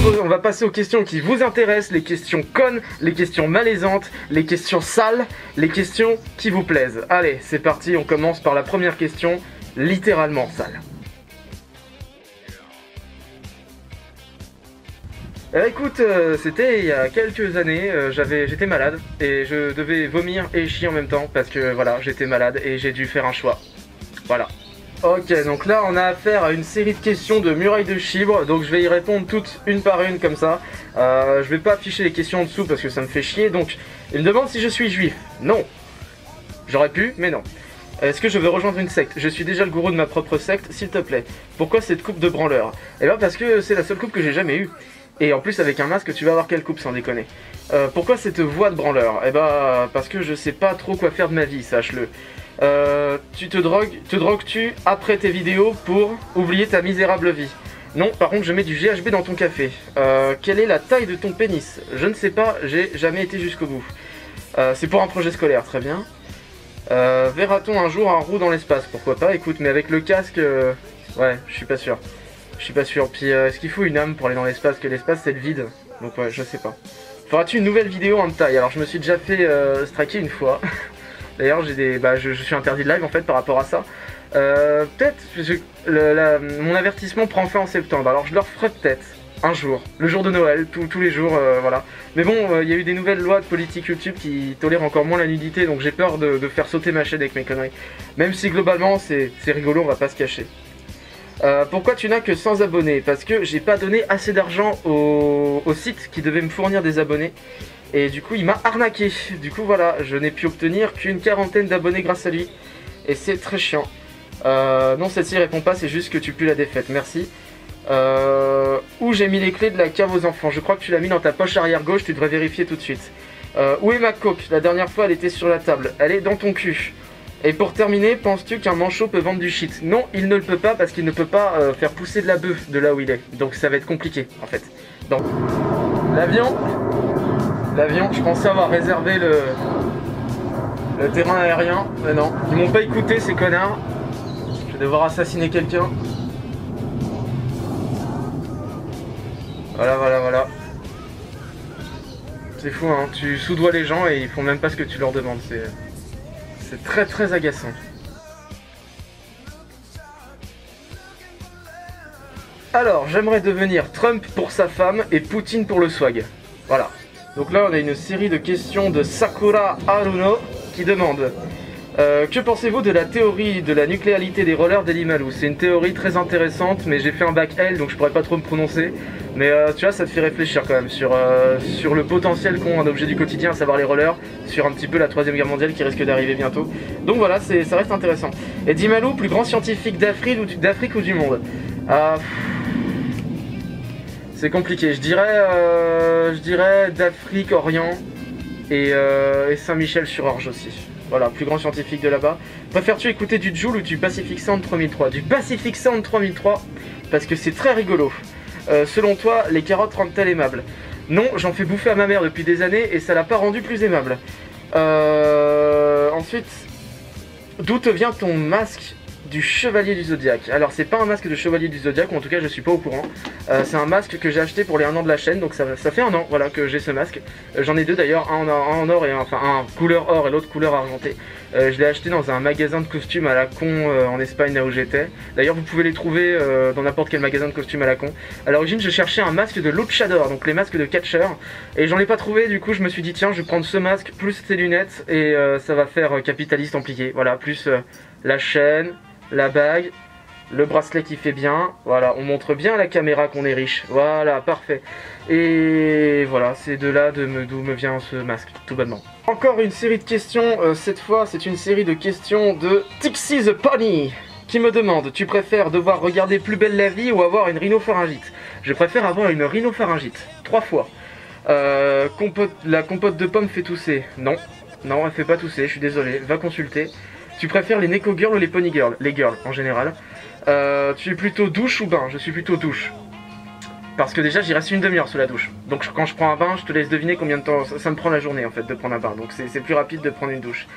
on va passer aux questions qui vous intéressent, les questions connes, les questions malaisantes, les questions sales, les questions qui vous plaisent. Allez, c'est parti, on commence par la première question, littéralement sale. Écoute, c'était il y a quelques années, j'étais malade et je devais vomir et chier en même temps parce que voilà, j'étais malade et j'ai dû faire un choix. Voilà. Ok, donc là on a affaire à une série de questions de muraille de chibre, donc je vais y répondre toutes une par une comme ça. Je vais pas afficher les questions en dessous parce que ça me fait chier, donc il me demande si je suis juif. Non. J'aurais pu, mais non. Est-ce que je veux rejoindre une secte? Je suis déjà le gourou de ma propre secte, s'il te plaît. Pourquoi cette coupe de branleur? Eh ben parce que c'est la seule coupe que j'ai jamais eue. Et en plus avec un masque tu vas avoir quelle coupe sans déconner. Pourquoi cette voix de branleur? Eh bah parce que je sais pas trop quoi faire de ma vie, sache-le. Tu te drogues-tu après tes vidéos pour oublier ta misérable vie? Non, par contre je mets du GHB dans ton café. Quelle est la taille de ton pénis? Je ne sais pas, j'ai jamais été jusqu'au bout. C'est pour un projet scolaire, très bien. Verra-t-on un jour un roux dans l'espace? Pourquoi pas, écoute, mais avec le casque, ouais, je suis pas sûr. Je suis pas sûr. Puis est-ce qu'il faut une âme pour aller dans l'espace? Que l'espace c'est le vide. Donc ouais, je sais pas. Feras-tu une nouvelle vidéo en taille? Alors je me suis déjà fait striker une fois. D'ailleurs j'ai des. Bah je suis interdit de live en fait par rapport à ça. Peut-être. Mon avertissement prend fin en septembre. Alors je leur ferai peut-être un jour. Le jour de Noël, tous les jours, voilà. Mais bon, il y a eu des nouvelles lois de politique YouTube qui tolèrent encore moins la nudité, donc j'ai peur de faire sauter ma chaîne avec mes conneries. Même si globalement c'est rigolo, on va pas se cacher. Pourquoi tu n'as que 100 abonnés? Parce que j'ai pas donné assez d'argent au site qui devait me fournir des abonnés. Et du coup il m'a arnaqué. Du coup voilà, je n'ai pu obtenir qu'une quarantaine d'abonnés grâce à lui. Et c'est très chiant. Non, celle-ci répond pas, c'est juste que tu pues la défaite, merci. Où j'ai mis les clés de la cave aux enfants? Je crois que tu l'as mis dans ta poche arrière gauche, tu devrais vérifier tout de suite. Où est ma coke? La dernière fois elle était sur la table, elle est dans ton cul. Et pour terminer, penses-tu qu'un manchot peut vendre du shit? Non, il ne le peut pas parce qu'il ne peut pas faire pousser de la bœuf de là où il est. Donc ça va être compliqué en fait. Donc l'avion, je pensais avoir réservé le terrain aérien, mais non. Ils m'ont pas écouté ces connards. Je vais devoir assassiner quelqu'un. Voilà. C'est fou hein, tu soudoies les gens et ils font même pas ce que tu leur demandes. C'est très agaçant. Alors, j'aimerais devenir Trump pour sa femme et Poutine pour le swag. Voilà. Donc là, on a une série de questions de Sakura Haruno qui demande que pensez-vous de la théorie de la nucléalité des rollers d'Elimalou? C'est une théorie très intéressante, mais j'ai fait un bac L, donc je pourrais pas trop me prononcer. Mais tu vois, ça te fait réfléchir quand même sur le potentiel qu'ont un objet du quotidien, à savoir les rollers, sur un petit peu la 3ème guerre mondiale qui risque d'arriver bientôt. Donc voilà, ça reste intéressant. Et Dimalou, plus grand scientifique d'Afrique ou du monde? C'est compliqué, je dirais d'Afrique, Orient et Saint-Michel-sur-Orge aussi. Voilà, plus grand scientifique de là-bas. Préfères-tu écouter du Joule ou du Pacific Sound 3003? Du Pacific Sound 3003, parce que c'est très rigolo. Selon toi, les carottes rendent-elles aimables? Non, j'en fais bouffer à ma mère depuis des années et ça l'a pas rendu plus aimable. Ensuite, d'où te vient ton masque du chevalier du zodiaque? Alors c'est pas un masque de chevalier du zodiaque, ou en tout cas je suis pas au courant. C'est un masque que j'ai acheté pour les 1 an de la chaîne, donc ça fait 1 an voilà, que j'ai ce masque. J'en ai deux d'ailleurs, un en or et un couleur or et l'autre couleur argentée. Je l'ai acheté dans un magasin de costumes à la con en Espagne, là où j'étais. D'ailleurs vous pouvez les trouver dans n'importe quel magasin de costumes à la con. À l'origine je cherchais un masque de luchador, donc les masques de catcheur, et j'en ai pas trouvé. Du coup je me suis dit tiens, je vais prendre ce masque plus ces lunettes et ça va faire capitaliste amplifié. Voilà, plus la chaîne, la bague, le bracelet qui fait bien, voilà, on montre bien à la caméra qu'on est riche, voilà, parfait. Et voilà, c'est de là d'où me vient ce masque, tout bonnement. Encore une série de questions, cette fois c'est une série de questions de Tixi the Pony, qui me demande, tu préfères devoir regarder Plus belle la vie ou avoir une rhinopharyngite? Je préfère avoir une rhinopharyngite, 3 fois. La compote de pommes fait tousser? Non, elle fait pas tousser, je suis désolé, va consulter. Tu préfères les Neko Girls ou les Pony Girls? Les girls en général. Tu es plutôt douche ou bain? Je suis plutôt douche. Parce que déjà j'y reste une demi-heure sous la douche. Donc quand je prends un bain, je te laisse deviner combien de temps ça me prend la journée en fait de prendre un bain. Donc c'est plus rapide de prendre une douche.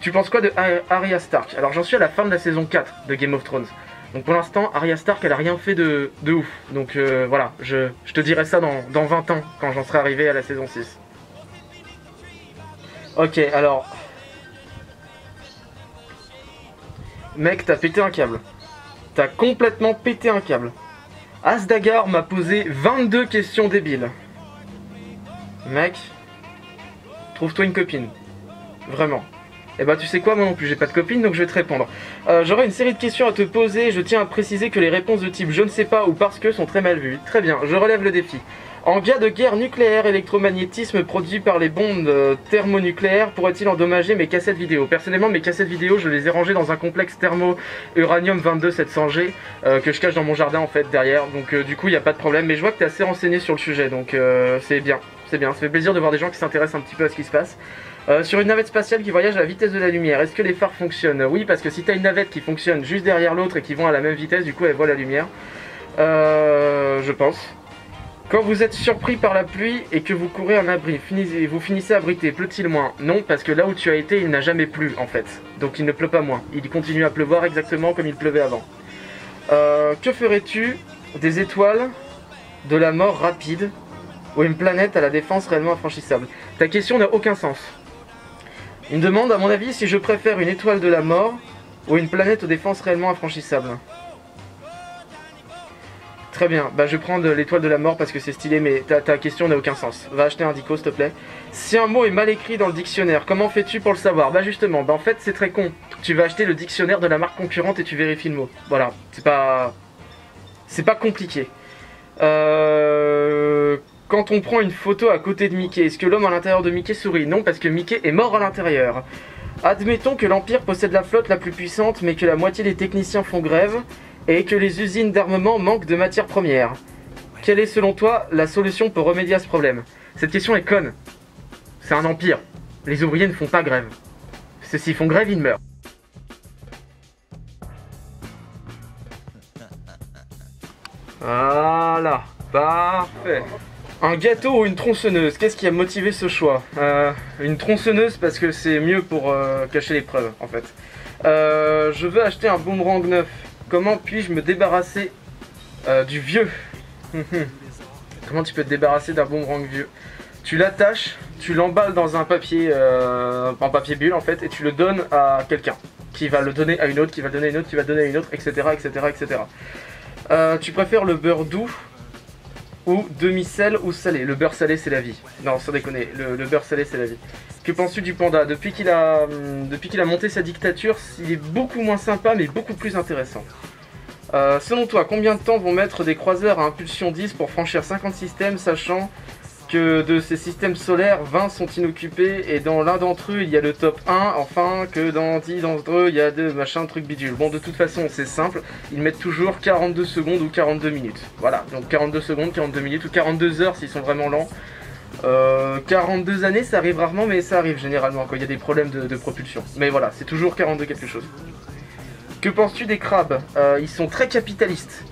Tu penses quoi de Arya Stark? Alors j'en suis à la fin de la saison 4 de Game of Thrones. Donc pour l'instant, Arya Stark, elle a rien fait de ouf. Donc voilà, je te dirai ça dans 20 ans, quand j'en serai arrivé à la saison 6. Ok, alors... Mec, t'as pété un câble. T'as complètement pété un câble. Asdagar m'a posé 22 questions débiles. Mec, trouve-toi une copine. Vraiment. Et bah tu sais quoi, moi non plus j'ai pas de copine donc je vais te répondre. J'aurai une série de questions à te poser, je tiens à préciser que les réponses de type je ne sais pas ou parce que sont très mal vues. Très bien, je relève le défi. En cas de guerre nucléaire, électromagnétisme produit par les bombes thermonucléaires pourrait-il endommager mes cassettes vidéo? Personnellement, mes cassettes vidéo, je les ai rangées dans un complexe thermo-uranium 22700G que je cache dans mon jardin en fait derrière. Donc du coup, il n'y a pas de problème. Mais je vois que tu es assez renseigné sur le sujet, donc c'est bien. C'est bien, ça fait plaisir de voir des gens qui s'intéressent un petit peu à ce qui se passe. Sur une navette spatiale qui voyage à la vitesse de la lumière, est-ce que les phares fonctionnent? Oui, parce que si tu as une navette qui fonctionne juste derrière l'autre et qui vont à la même vitesse, du coup elle voit la lumière. Je pense. Quand vous êtes surpris par la pluie et que vous courez un abri, vous finissez abrité, pleut-il moins? Non, parce que là où tu as été, il n'a jamais plu en fait. Donc il ne pleut pas moins. Il continue à pleuvoir exactement comme il pleuvait avant. Que ferais-tu des étoiles de la mort rapide ou une planète à la défense réellement infranchissable? Ta question n'a aucun sens. Il me demande à mon avis si je préfère une étoile de la mort ou une planète aux défenses réellement infranchissables. Très bien, bah je vais prendre l'étoile de la mort parce que c'est stylé, mais ta question n'a aucun sens. Va acheter un dico s'il te plaît. Si un mot est mal écrit dans le dictionnaire, comment fais-tu pour le savoir? Bah justement, bah en fait c'est très con. Tu vas acheter le dictionnaire de la marque concurrente et tu vérifies le mot. Voilà, c'est pas compliqué. Quand on prend une photo à côté de Mickey, est-ce que l'homme à l'intérieur de Mickey sourit? Non, parce que Mickey est mort à l'intérieur. Admettons que l'Empire possède la flotte la plus puissante, mais que la moitié des techniciens font grève, et que les usines d'armement manquent de matières premières. Quelle est selon toi la solution pour remédier à ce problème? Cette question est conne. C'est un empire. Les ouvriers ne font pas grève. S'ils font grève, ils meurent. Voilà, parfait. Un gâteau ou une tronçonneuse? Qu'est-ce qui a motivé ce choix? Une tronçonneuse parce que c'est mieux pour cacher les preuves en fait. Je veux acheter un boomerang neuf. Comment puis-je me débarrasser du vieux? Comment tu peux te débarrasser d'un boomerang vieux? Tu l'attaches, tu l'emballes dans un papier, en papier bulle en fait, et tu le donnes à quelqu'un qui va le donner à une autre, qui va le donner à une autre, qui va le donner à une autre, etc. etc., etc. Tu préfères le beurre doux ou demi-sel ou salé? Le beurre salé c'est la vie. Non, sans déconner, le beurre salé c'est la vie. Que penses-tu du panda? Depuis qu'il a monté sa dictature, il est beaucoup moins sympa mais beaucoup plus intéressant. Selon toi, combien de temps vont mettre des croiseurs à impulsion 10 pour franchir 50 systèmes, sachant que de ces systèmes solaires, 20 sont inoccupés et dans l'un d'entre eux il y a le top 1, enfin que dans 10 d'entre eux il y a de machin truc bidule. Bon, de toute façon c'est simple, ils mettent toujours 42 secondes ou 42 minutes. Voilà, donc 42 secondes, 42 minutes ou 42 heures s'ils sont vraiment lents. 42 années ça arrive rarement mais ça arrive généralement quand il y a des problèmes de propulsion. Mais voilà, c'est toujours 42 quelque chose. Que penses-tu des crabes? Ils sont très capitalistes.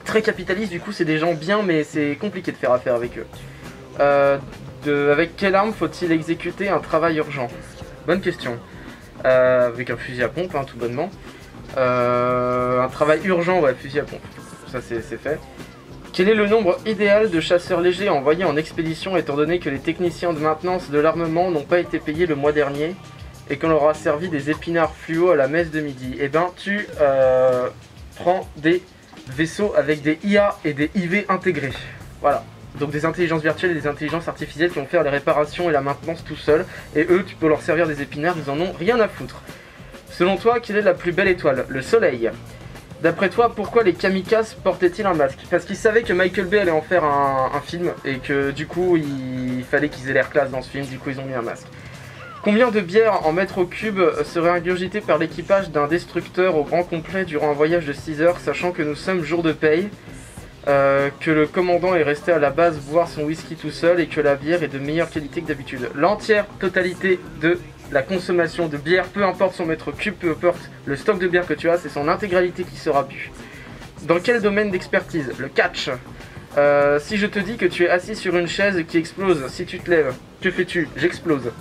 Très capitalistes, du coup c'est des gens bien mais c'est compliqué de faire affaire avec eux. Avec quelle arme faut-il exécuter un travail urgent? Bonne question. Avec un fusil à pompe, hein, tout bonnement. Un travail urgent, ouais, fusil à pompe. Ça c'est fait. Quel est le nombre idéal de chasseurs légers envoyés en expédition étant donné que les techniciens de maintenance de l'armement n'ont pas été payés le mois dernier et qu'on leur a servi des épinards fluo à la messe de midi? Eh ben tu prends des vaisseaux avec des IA et des IV intégrés. Voilà. Donc des intelligences virtuelles et des intelligences artificielles qui vont faire les réparations et la maintenance tout seuls. Et eux, tu peux leur servir des épinards, ils en ont rien à foutre. Selon toi, quelle est la plus belle étoile? Le soleil. D'après toi, pourquoi les kamikazes portaient-ils un masque? Parce qu'ils savaient que Michael Bay allait en faire un film et que du coup, il fallait qu'ils aient l'air classe dans ce film, du coup ils ont mis un masque. Combien de bières en mètres au cube seraient ingurgitées par l'équipage d'un destructeur au grand complet durant un voyage de 6 heures, sachant que nous sommes jour de paye, que le commandant est resté à la base boire son whisky tout seul et que la bière est de meilleure qualité que d'habitude? L'entière totalité de la consommation de bière, peu importe son mètre cube, peu importe le stock de bière que tu as, c'est son intégralité qui sera bu. Dans quel domaine d'expertise? Le catch. Si je te dis que tu es assis sur une chaise qui explose, si tu te lèves, que fais-tu? J'explose.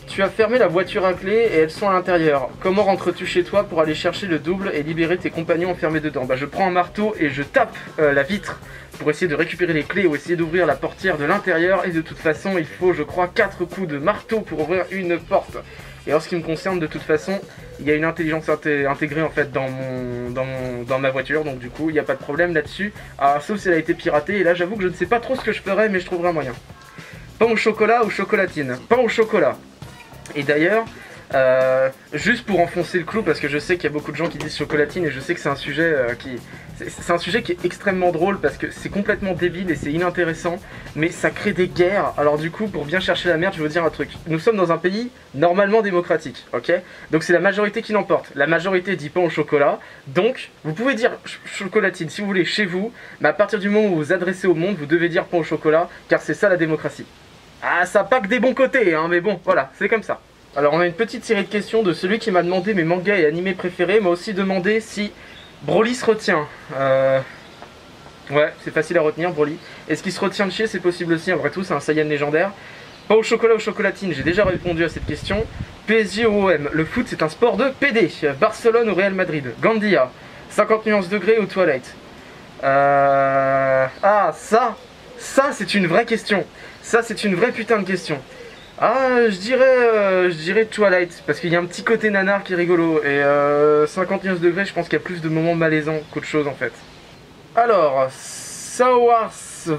Tu as fermé la voiture à clé et elles sont à l'intérieur. Comment rentres-tu chez toi pour aller chercher le double et libérer tes compagnons enfermés dedans? Bah je prends un marteau et je tape la vitre pour essayer de récupérer les clés ou essayer d'ouvrir la portière de l'intérieur. Et de toute façon il faut je crois 4 coups de marteau pour ouvrir une porte. Et en ce qui me concerne de toute façon il y a une intelligence intégrée en fait dans ma voiture. Donc du coup il n'y a pas de problème là-dessus. Ah, sauf si elle a été piratée et là j'avoue que je ne sais pas trop ce que je ferais mais je trouverai un moyen. Pain au chocolat ou chocolatine? Pain au chocolat. Et d'ailleurs, juste pour enfoncer le clou, parce que je sais qu'il y a beaucoup de gens qui disent chocolatine et je sais que c'est un sujet c'est un sujet qui est extrêmement drôle parce que c'est complètement débile et c'est inintéressant, mais ça crée des guerres. Alors du coup, pour bien chercher la merde, je veux dire un truc. Nous sommes dans un pays normalement démocratique, ok? Donc c'est la majorité qui l'emporte. La majorité dit pain au chocolat, donc vous pouvez dire chocolatine si vous voulez chez vous, mais à partir du moment où vous vous adressez au monde, vous devez dire pain au chocolat, car c'est ça la démocratie. Ah, ça n'a pas que des bons côtés, hein, mais bon, voilà, c'est comme ça. Alors, on a une petite série de questions de celui qui m'a demandé mes mangas et animés préférés, m'a aussi demandé si Broly se retient. Ouais, c'est facile à retenir, Broly. Est-ce qu'il se retient de chier? C'est possible aussi, après tout, c'est un Saiyan légendaire. Pas au chocolat ou chocolatine, j'ai déjà répondu à cette question. PSG ou OM, le foot c'est un sport de PD. Barcelone ou Real Madrid, Gandia, 50 nuances degrés ou Twilight. Ah, ça c'est une vraie question. Ça c'est une vraie putain de question. Ah, je dirais Twilight, parce qu'il y a un petit côté nanar qui est rigolo. Et 51 degrés, je pense qu'il y a plus de moments malaisants qu'autre chose en fait. Alors, Sawars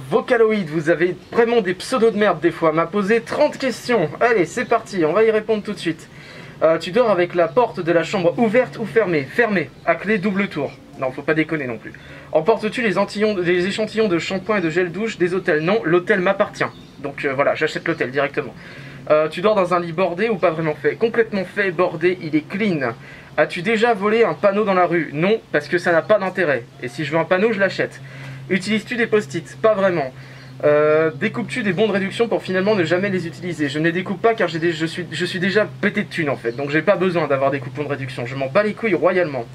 Vocaloid, vous avez vraiment des pseudos de merde des fois, m'a posé 30 questions. Allez, c'est parti, on va y répondre tout de suite. Tu dors avec la porte de la chambre ouverte ou fermée? Fermée, à clé double tour. Non, faut pas déconner non plus. Emportes-tu les échantillons de shampoing et de gel douche des hôtels? Non, l'hôtel m'appartient. Donc voilà, j'achète l'hôtel directement. Tu dors dans un lit bordé ou pas vraiment fait? Complètement fait, bordé, il est clean. As-tu déjà volé un panneau dans la rue? Non, parce que ça n'a pas d'intérêt. Et si je veux un panneau, je l'achète. Utilises-tu des post-it? Pas vraiment. Découpes-tu des bons de réduction pour finalement ne jamais les utiliser? Je ne les découpe pas car je suis déjà pété de thunes en fait. Donc j'ai pas besoin d'avoir des coupons de réduction. Je m'en bats les couilles royalement.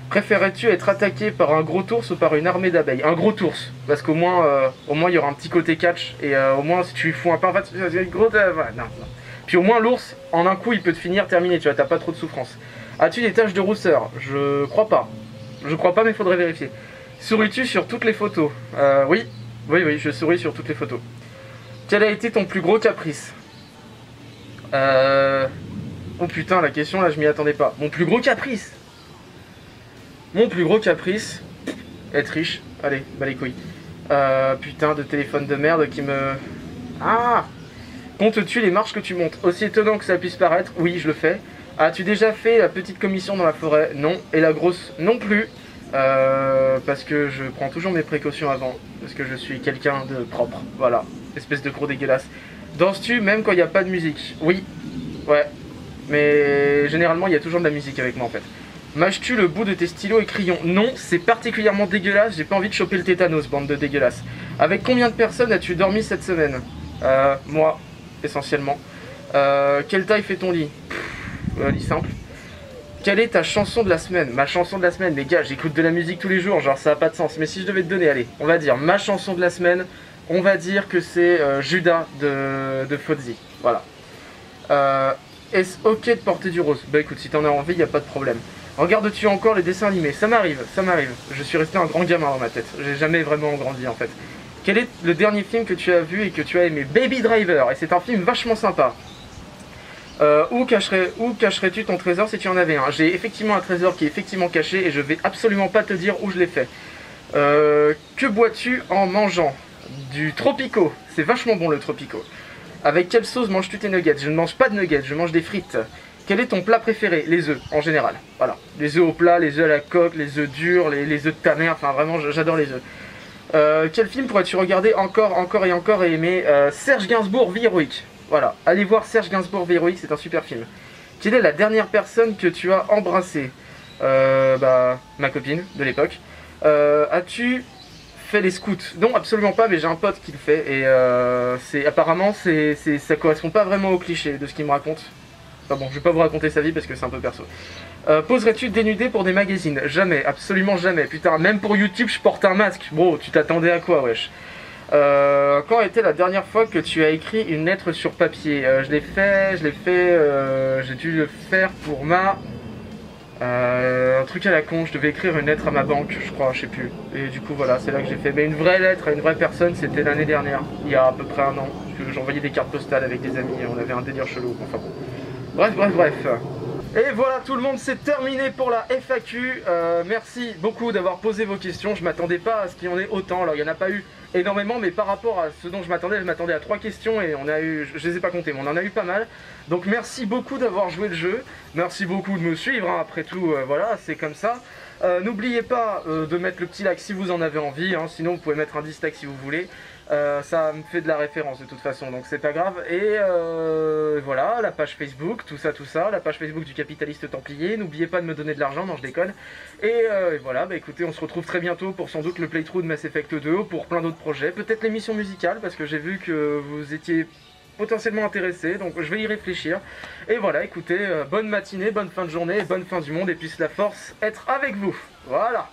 Préférerais-tu être attaqué par un gros ours ou par une armée d'abeilles? Un gros ours, parce qu'au moins il y aura un petit côté catch, et au moins si tu lui fous un pain, non. Puis au moins l'ours, en un coup il peut te finir terminé, tu vois, t'as pas trop de souffrance. As-tu des taches de rousseur? Je crois pas. Je crois pas mais faudrait vérifier. Souris-tu sur toutes les photos? Oui, je souris sur toutes les photos. Quel a été ton plus gros caprice? Oh putain, la question là je m'y attendais pas. Mon plus gros caprice? Mon plus gros caprice, être riche. Allez, bah les couilles. Putain de téléphone de merde qui me... Ah! Comptes-tu les marches que tu montes? Aussi étonnant que ça puisse paraître, oui je le fais. As-tu déjà fait la petite commission dans la forêt? Non. Et la grosse? Non plus. Parce que je prends toujours mes précautions avant. Parce que je suis quelqu'un de propre. Voilà. Espèce de gros dégueulasse. Danses-tu même quand il n'y a pas de musique? Oui. Ouais. Mais généralement il y a toujours de la musique avec moi en fait. Mâches-tu le bout de tes stylos et crayons? Non, c'est particulièrement dégueulasse, j'ai pas envie de choper le tétanos, bande de dégueulasses. Avec combien de personnes as-tu dormi cette semaine? Moi, essentiellement. Quelle taille fait ton lit? Lit simple. Quelle est ta chanson de la semaine? Ma chanson de la semaine, les gars, j'écoute de la musique tous les jours, genre ça a pas de sens. Mais si je devais te donner, allez, on va dire ma chanson de la semaine, on va dire que c'est Judas de Fozzy. Voilà. Est-ce ok de porter du rose? Bah écoute, si t'en as envie, y a pas de problème. Regardes-tu encore les dessins animés? Ça m'arrive, ça m'arrive. Je suis resté un grand gamin dans ma tête. J'ai jamais vraiment grandi en fait. Quel est le dernier film que tu as vu et que tu as aimé? Baby Driver, et c'est un film vachement sympa. Où cacherais-tu ton trésor si tu en avais un? J'ai effectivement un trésor qui est effectivement caché et je vais absolument pas te dire où je l'ai fait. Que bois-tu en mangeant? Du Tropico, c'est vachement bon le Tropico. Avec quelle sauce manges-tu tes nuggets? Je ne mange pas de nuggets, je mange des frites. Quel est ton plat préféré? Les œufs, en général. Voilà. Les œufs au plat, les œufs à la coque, les œufs durs, les œufs de ta mère. Enfin, vraiment, j'adore les œufs. Quel film pourrais-tu regarder encore et aimer? Serge Gainsbourg, Vie héroïque. Voilà. Allez voir Serge Gainsbourg, Vie héroïque, c'est un super film. Quelle est la dernière personne que tu as embrassée? Ma copine de l'époque. As-tu fait les scouts? Non, absolument pas, mais j'ai un pote qui le fait. Et apparemment, ça correspond pas vraiment au cliché de ce qu'il me raconte. Enfin bon, je vais pas vous raconter sa vie parce que c'est un peu perso. Poserais-tu dénudé pour des magazines? Jamais, absolument jamais. Putain, même pour YouTube, je porte un masque. Bro, tu t'attendais à quoi, wesh? Quand était la dernière fois que tu as écrit une lettre sur papier? J'ai dû le faire pour un truc à la con, je devais écrire une lettre à ma banque, je crois, je sais plus. Et du coup, voilà, c'est là que j'ai fait. Mais une vraie lettre à une vraie personne, c'était l'année dernière, il y a à peu près un an. J'envoyais des cartes postales avec des amis et on avait un délire chelou. Enfin bon. Bref. Et voilà, tout le monde, c'est terminé pour la FAQ. Merci beaucoup d'avoir posé vos questions. Je m'attendais pas à ce qu'il y en ait autant. Alors, il n'y en a pas eu énormément, mais par rapport à ce dont je m'attendais à 3 questions et on a eu, je les ai pas comptées, mais on en a eu pas mal. Donc, merci beaucoup d'avoir joué le jeu. Merci beaucoup de me suivre. Hein. Après tout, voilà, c'est comme ça. N'oubliez pas de mettre le petit like si vous en avez envie. Hein. Sinon, vous pouvez mettre un dislike si vous voulez. Ça me fait de la référence de toute façon, donc c'est pas grave. Et voilà, la page Facebook, tout ça, la page Facebook du Capitaliste Templier. N'oubliez pas de me donner de l'argent, non je déconne. Et voilà, bah écoutez, on se retrouve très bientôt pour sans doute le playthrough de Mass Effect 2, ou pour plein d'autres projets. Peut-être l'émission musicale, parce que j'ai vu que vous étiez potentiellement intéressé, donc je vais y réfléchir. Et voilà, écoutez, bonne matinée, bonne fin de journée, bonne fin du monde, et puisse la force être avec vous. Voilà.